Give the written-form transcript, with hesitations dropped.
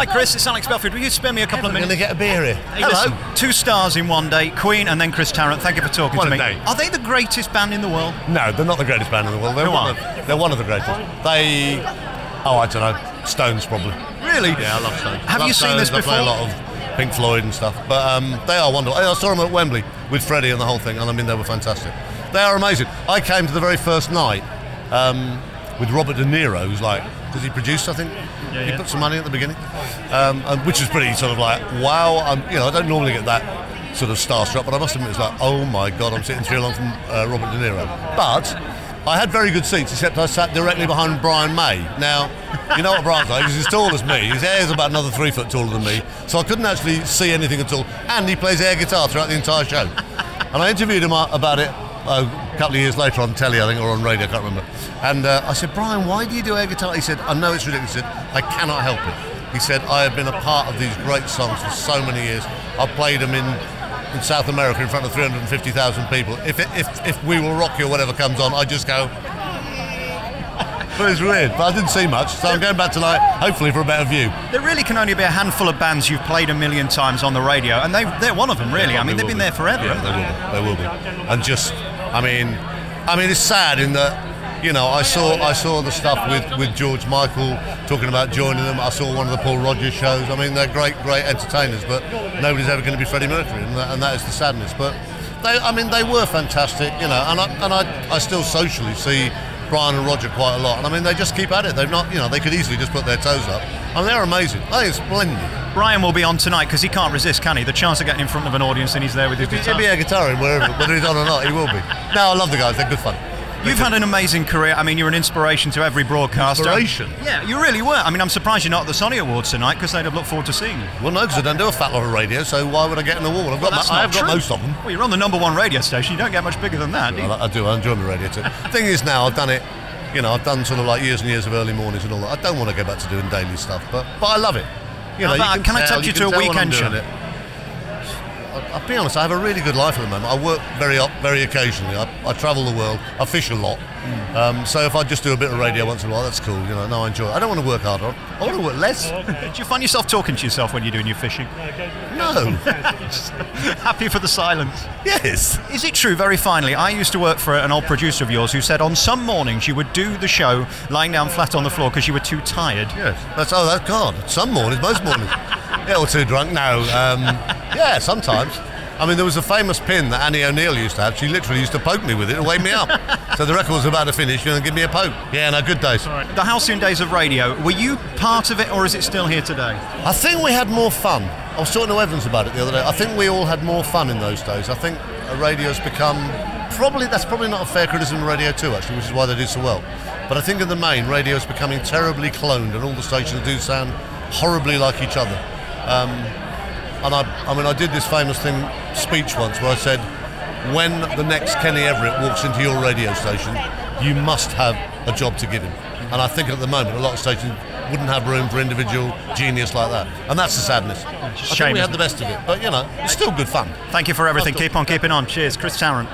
Hi Chris, it's Alex Belfield. Will you spare me a couple of minutes? I'm going to get a beer here. Hey, Hello. listen, 2 stars in one day, Queen and then Chris Tarrant. Thank you for talking What to a me. day. Are they the greatest band in the world? No, they're not the greatest band in the world. They're one of the greatest. I don't know, Stones probably. Really? Yeah, I love Stones. Have you seen this before? I play a lot of Pink Floyd and stuff, but they are wonderful. I saw them at Wembley with Freddie and the whole thing, and I mean they were fantastic. They are amazing. I came to the very first night with Robert De Niro, who's like, because he produced, I think. Yeah, he put some money at the beginning, which was pretty sort of like, wow. I don't normally get that sort of starstruck, but I must admit it's like, oh my God, I'm sitting 3 along from Robert De Niro. But I had very good seats, except I sat directly behind Brian May. Now, you know what Brian's like, he's as tall as me, his hair's about another 3 foot taller than me, so I couldn't actually see anything at all, and he plays air guitar throughout the entire show. And I interviewed him about it a couple of years later on telly, I think, or on radio, I can't remember. And I said, Brian, why do you do air guitar? He said, I know it's ridiculous. He said, I cannot help it. He said, I have been a part of these great songs for so many years. I've played them in South America in front of 350,000 people. If We Will Rock You or whatever comes on, I just go. But it's weird, but I didn't see much, so I'm going back tonight, hopefully for a better view. There really can only be a handful of bands you've played a million times on the radio, and they're one of them, really. Yeah, I mean, they've been there forever. Yeah, they will be. And just, I mean, it's sad in that, you know, I saw the stuff with George Michael talking about joining them. I saw one of the Paul Rodgers shows. I mean, they're great entertainers, but nobody's ever going to be Freddie Mercury, and that is the sadness. But they were fantastic, you know, and I still socially see Brian and Roger quite a lot, and I mean they just keep at it. They've not, you know, they could easily just put their toes up. I mean they're amazing. I think it's splendid. Brian will be on tonight because he can't resist, can he? The chance of getting in front of an audience and he's there with his guitar. He'll be a guitar whether he's on or not. He will be. No, I love the guys. They're good fun. You've had an amazing career. I mean, you're an inspiration to every broadcaster. Inspiration? Yeah, you really were. I mean, I'm surprised you're not at the Sonny Awards tonight because they'd have looked forward to seeing you. Well, no, because I don't do a fat lot of radio, so why would I get an award? I have got most of them. Well, you're on the #1 radio station. You don't get much bigger than that, do you? I do. I enjoy my radio too. The thing is now, I've done it. You know, I've done sort of like years and years of early mornings and all that. I don't want to go back to doing daily stuff, but I love it. You know, can I tempt you to a weekend show? I'll be honest, I have a really good life at the moment. I work very occasionally. I travel the world. I fish a lot. So if I just do a bit of radio once in a while, that's cool. You know, no, I enjoy it. I don't want to work harder. I want to work less. Do you find yourself talking to yourself when you're doing your fishing? No. Happy for the silence? Yes. Is it true, very finally, I used to work for an old producer of yours who said on some mornings you would do the show lying down flat on the floor because you were too tired? Yes. That's God. Some mornings, most mornings. Yeah, or too drunk. No. Yeah, sometimes. I mean, there was a famous pin that Annie O'Neill used to have. She literally used to poke me with it and wake me up. So the record was about to finish, and give me a poke. Yeah, no, good days. The halcyon days of radio, were you part of it, or is it still here today? I think we had more fun. I was talking to Evans about it the other day. I think we all had more fun in those days. I think radio's become... That's probably not a fair criticism of Radio 2, actually, which is why they did so well. But I think in the main, radio's becoming terribly cloned, and all the stations do sound horribly like each other. And I did this famous speech once where I said, when the next Kenny Everett walks into your radio station, you must have a job to give him. And I think at the moment, a lot of stations wouldn't have room for individual genius like that. And that's the sadness. I think we had the best of it. But, you know, it's still good fun. Thank you for everything. Keep on keeping on. Cheers. Chris Tarrant.